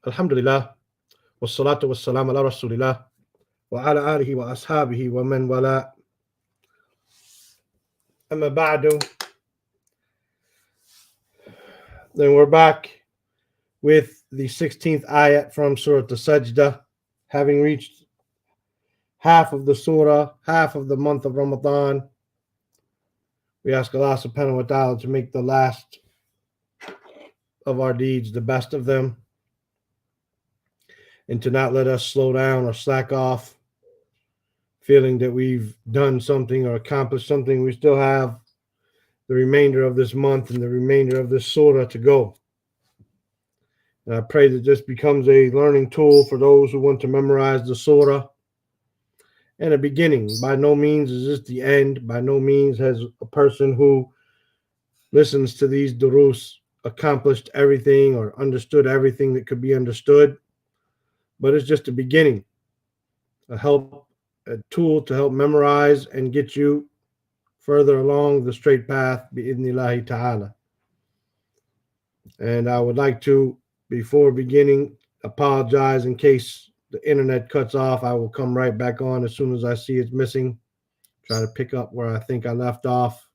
Alhamdulillah, wassalatu wassalam ala rasulillah, wa ala alihi wa ashabihi wa man wala. Amma ba'du. Then we're back with the 16th ayat from Surah as-Sajdah, having reached half of the surah, half of the month of Ramadan. We ask Allah subhanahu wa ta'ala to make the last of our deeds the best of them, and to not let us slow down or slack off, feeling that we've done something or accomplished something. We still have the remainder of this month and the remainder of this surah to go. And I pray that this becomes a learning tool for those who want to memorize the surah and a beginning. By no means is this the end. By no means has a person who listens to these durus accomplished everything or understood everything that could be understood. But it's just a beginning, a tool to help memorize and get you further along the straight path, bi'idhnillahi ta'ala. And I would like to, before beginning, apologize in case the internet cuts off. I will come right back on as soon as I see it's missing. Try to pick up where I think I left off.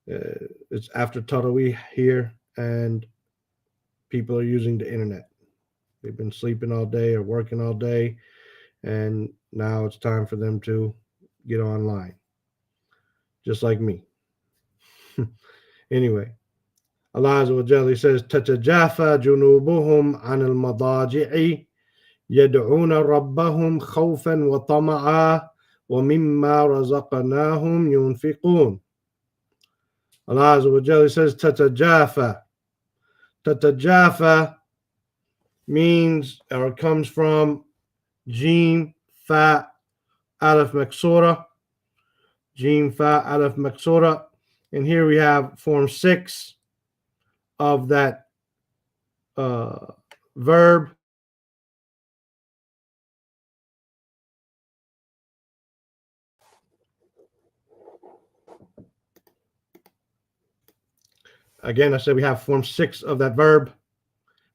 It's after Tarawih here, and people are using the internet. They've been sleeping all day or working all day, and now it's time for them to get online, just like me. Anyway, Allah Azza wa Jalla says, تَتَجَافَى جُنُوبُهُمْ عَنِ الْمَضَاجِعِ يَدْعُونَ رَبَّهُمْ خَوْفًا وَطَمَعًا وَمِمَّا رَزَقْنَاهُمْ يُنْفِقُونَ. Allah Azza wa Jalla says, تَتَجَافَى. تَتَجَافَى means, or it comes from Jim, Fa, Alif Maksura. Jim, Fa, Alif Maksura. And here we have form 6 of that verb. Again, I said we have form 6 of that verb,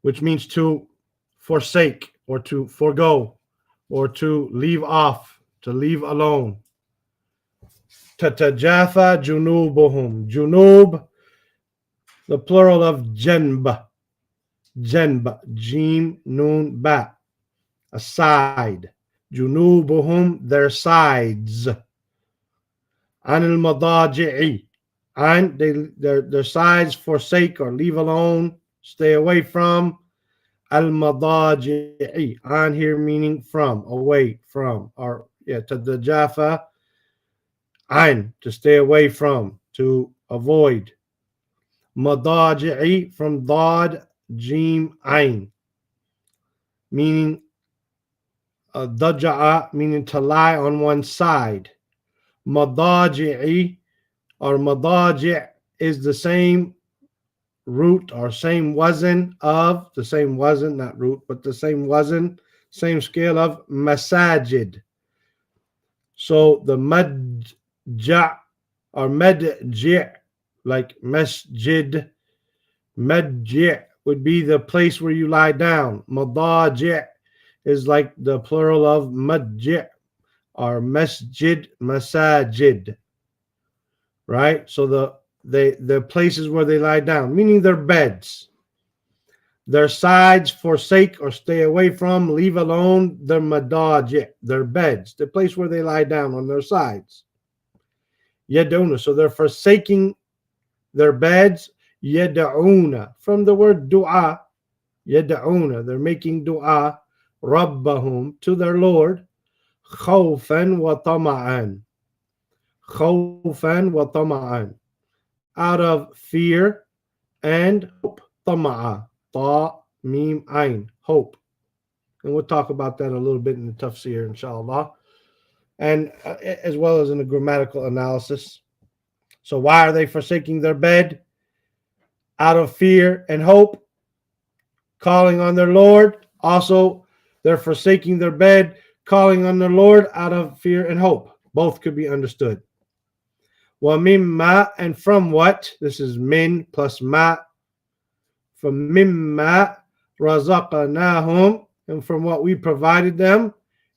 which means to forsake or to forego or to leave off, to leave alone. Tatajafa junubuhum. Junub, the plural of janb. Janb, jim, nun, ba. A side. Junubuhum, their sides. Anil madaji'i. And their sides forsake or leave alone, stay away from. Al-madaji'i. An here meaning from, away from. Or, tatajafa. An, to stay away from, to avoid. Madaji'i, from dad, jim, ain, meaning daja'a, meaning to lie on one side. Madaji'i or madaji' is the same root or same wazn of, the same wazn, not root, but the same wazn, same scale of masajid. So the madja' or madji', like masjid, madji' would be the place where you lie down. Madaji' is like the plural of madji' or masjid, masajid. Right? So the places where they lie down, meaning their beds. Their sides forsake or stay away from, leave alone their madaji', their beds, the place where they lie down on their sides. Yaduna, so they're forsaking their beds. Yada'una, from the word dua. Yada'una, they're making dua. Rabbahum, to their Lord. Khawfan wa tama'an. Khawfan wa tama'an. Out of fear and hope. Tama'a. Ta, mim, ain. Hope. And we'll talk about that a little bit in the tafsir, inshallah. And as well as in the grammatical analysis. So why are they forsaking their bed? Out of fear and hope, calling on their Lord. Also, they're forsaking their bed, calling on their Lord out of fear and hope. Both could be understood. Wa mimma, and from what? This is min plus ma. From mimma razaqnahum, and from what we provided them,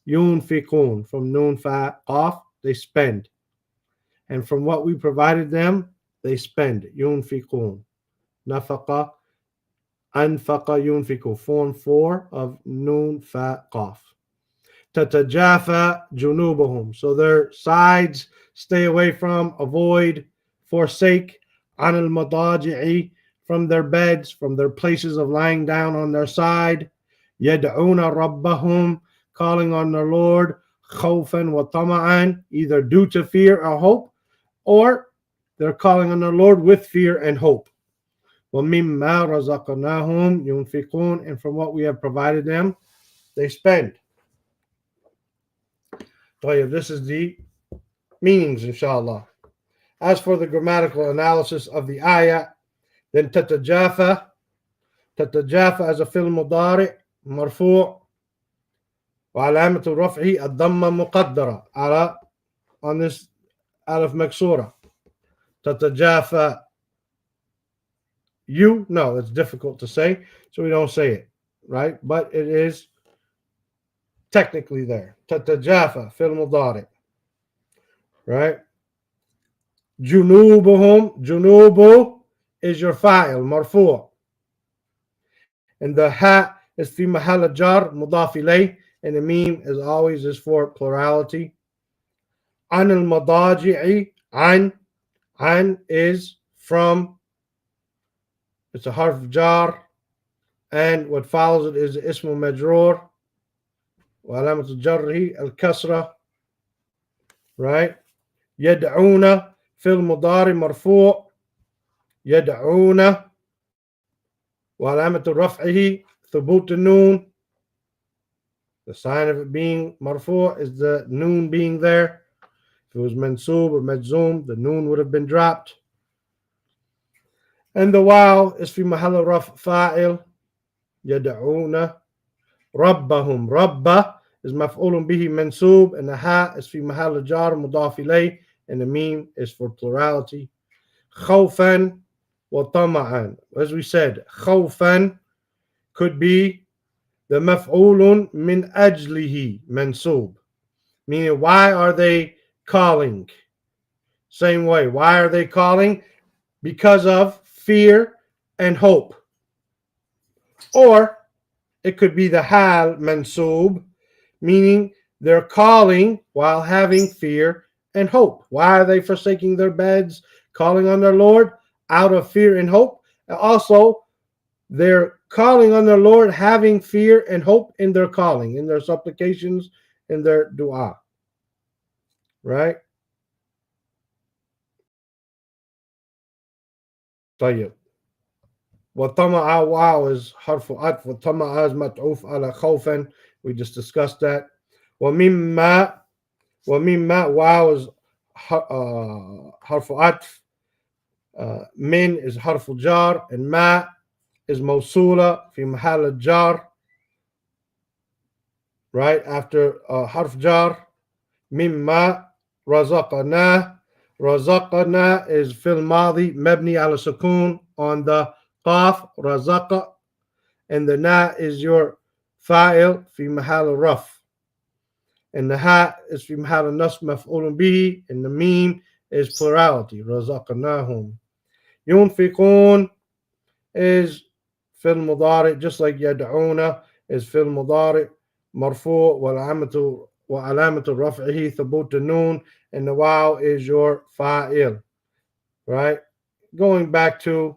yunfiqun, from nun fa qaf, they spend. And from what we provided them, they spend. Yunfiqun. Nafaqa, anfaqa, yunfiqu. Form 4 of nun fa qaf. Tatajafa junubuhum. So their sides stay away from, avoid, forsake, anil madaji'i, from their beds, from their places of lying down on their side. Yad'una rabbahum, calling on their Lord, khawfan wa tama'an, either due to fear or hope, or they're calling on their Lord with fear and hope. وَمِمَّا رَزَقْنَاهُمْ يُنْفِقُونَ, and from what we have provided them, they spend. This is the meanings, inshallah. As for the grammatical analysis of the ayah, then tatajafa as a fi'l mudari' marfu' وعلامة رفعه الضمة مقدرة على on this alif maksura. Tatajafa, no, it's difficult to say, so we don't say it, right? But it is technically there. Tatajafa fi'l mudari', right? Junubu is your fa'il, marfu'. And the ha is fi mahal jar, mudaf ilayh, and the meme, as always, is for plurality. An al-madaji'i, an is from, it's a harf jar, and what follows it is ismu majroor, wa alamat jarhi al-kasra, right? Yad'una fil mudari marfu', yad'una, wa alamat raf'ihi thubut an-noon. The sign of it being marfu' is the noon being there. If it was mansub or majzoom, the noon would have been dropped. And the waw is fi mahal raf fa'il, yad'una rabbahum. Rabba is maf'ulun bihi mansub, and the ha is fi mahal jar mudaf ilayh, and the meme is for plurality. Khawfan wa tama'an. As we said, khawfan could be the maf'ulun min ajlihi mansub, meaning why are they calling? Same way, why are they calling? Because of fear and hope. Or it could be the hal mansub, meaning they're calling while having fear and hope. Why are they forsaking their beds, calling on their Lord? Out of fear and hope. And also, they're calling on their Lord, having fear and hope in their calling, in their supplications, in their dua. Right? طيب. وطمع واو is حرف عطف, وطمع is متعوف على خوفا. We just discussed that. ومما واو is حرف عطف. من is حرف jar, and ما is موصولة في محل الجار, right after حرف jar. مما رزقناه. رزقنا is فعل ماضي مبني على سكون on the qaf, razaqa, and the na is your fa'il fi mahal raf, and the ha is fi mahal nasb maf'ulun bihi, and the meme is plurality, razaqnahum. Yunfiqun is fil mudari, just like yad'una is fil mudari marfu' wa alamatu raf'ihi thubut an-nun, and the waw is your fa'il, right? Going back to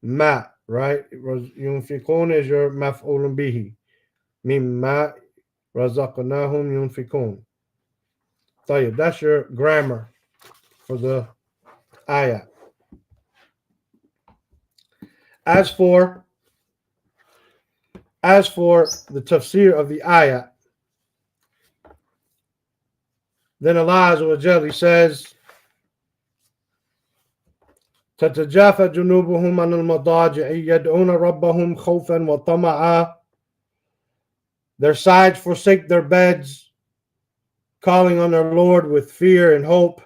ma, right? Yunfiqun is your maf'ulun bihi. Mimma razaqnahum yunfiqun. طيب, that's your grammar for the ayah. As for the tafsir of the ayah, then Allah Azza wa Jalla says, تتجافى جنوبهم عن المضاجع يدعون ربهم خوفا وطمعا. Their sides forsake their beds, calling on their Lord with fear and hope,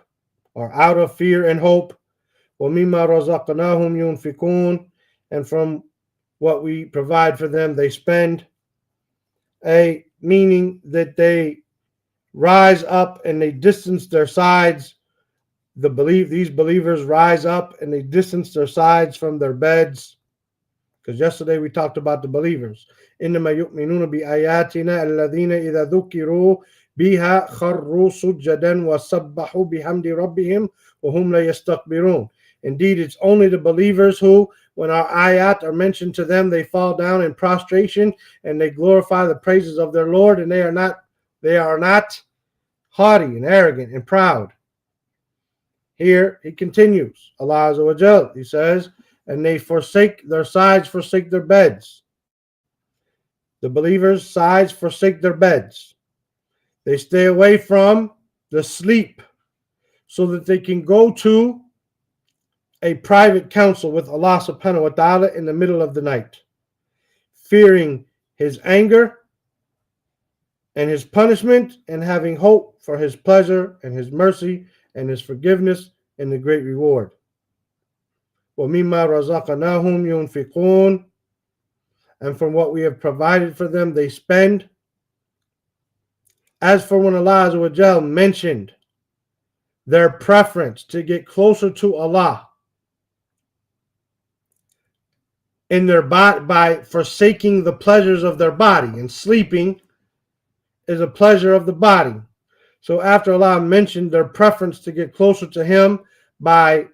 or out of fear and hope. وَمِمَّا رَزَقْنَاهُمْ يُنْفِقُونَ, and from what we provide for them they spend, a meaning that they rise up and they distance their sides. These believers rise up and they distance their sides from their beds. Because yesterday we talked about the believers. إنما يؤمنون بآياتنا الذين إذا ذكروا بها خروا سجدا وسبحوا بحمد ربهم وهم لا يستكبرون. Indeed, it's only the believers who, when our ayat are mentioned to them, they fall down in prostration and they glorify the praises of their Lord, and they are not haughty and arrogant and proud. Here he continues, Allah Azza wa Jal, he says, and they forsake their sides, forsake their beds. The believers' sides forsake their beds. They stay away from the sleep so that they can go to a private council with Allah subhanahu wa ta'ala in the middle of the night, fearing his anger and his punishment and having hope for his pleasure and his mercy and his forgiveness and the great reward. وَمِمَّا رَزَقْنَاهُمْ يُنْفِقُونَ, and from what we have provided for them they spend. As for when Allah Azza wa Jal mentioned their preference to get closer to Allah in their body by forsaking the pleasures of their body, and sleeping is a pleasure of the body. So after Allah mentioned their preference to get closer to Him by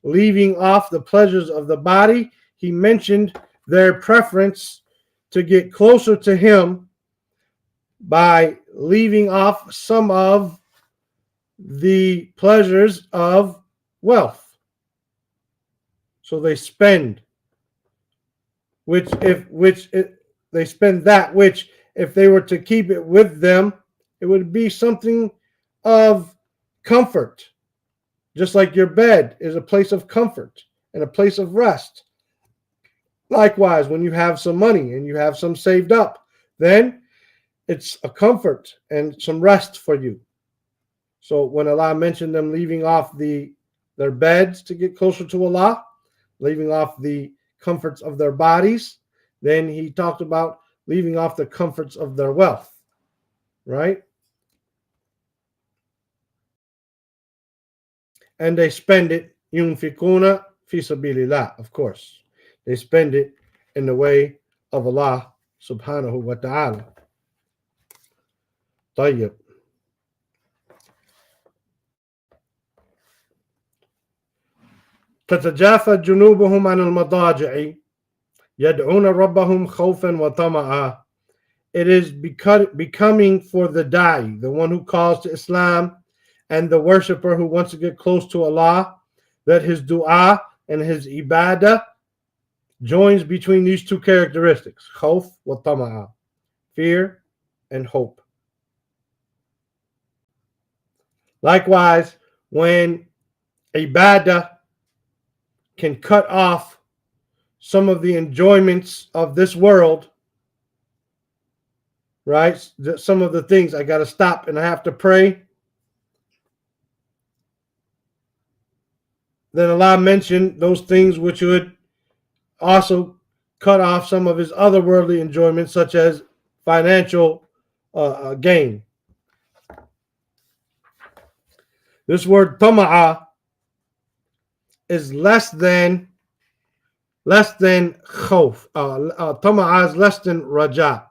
leaving off the pleasures of the body, He mentioned their preference to get closer to Him by leaving off some of the pleasures of wealth. So they spend they spend that which, if they were to keep it with them, it would be something of comfort. Just like your bed is a place of comfort and a place of rest. Likewise, when you have some money and you have some saved up, then it's a comfort and some rest for you. So when Allah mentioned them leaving off their beds to get closer to Allah, leaving off the comforts of their bodies, then He talked about leaving off the comforts of their wealth, right? And they spend it, yunfikuna fi sabilillah, of course. They spend it in the way of Allah subhanahu wa ta'ala. طيب. تتجافى جنوبهم عن المضاجع يدعون ربهم خوفا وطمعا. It is becoming for the da'i, the one who calls to Islam, and the worshipper who wants to get close to Allah, that his dua and his ibadah joins between these two characteristics, khawf wa tama'a, fear and hope. Likewise, when ibadah can cut off some of the enjoyments of this world, right? Some of the things, I got to stop and I have to pray. Then Allah mentioned those things which would also cut off some of his other worldly enjoyments, such as financial gain. This word tama'a is less than khawf. Tama'a is less than raja.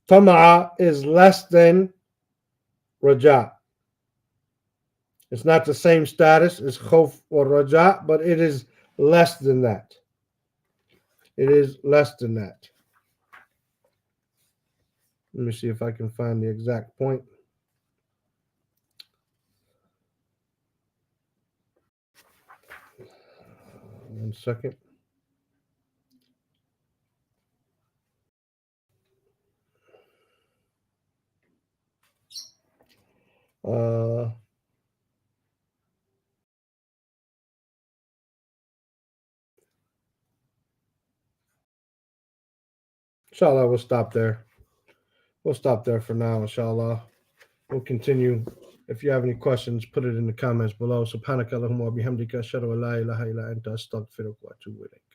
Tama'a is less than raja. It's not the same status as khawf or raja, but it is less than that. It is less than that. Let me see if I can find the exact point. One second. Inshallah, we'll stop there. We'll stop there for now, inshallah. We'll continue. If you have any questions, put it in the comments below. Subhanaka Allahumma wa bihamdika ashhadu an la ilaha illa anta astaghfiruka wa atubu ilayk.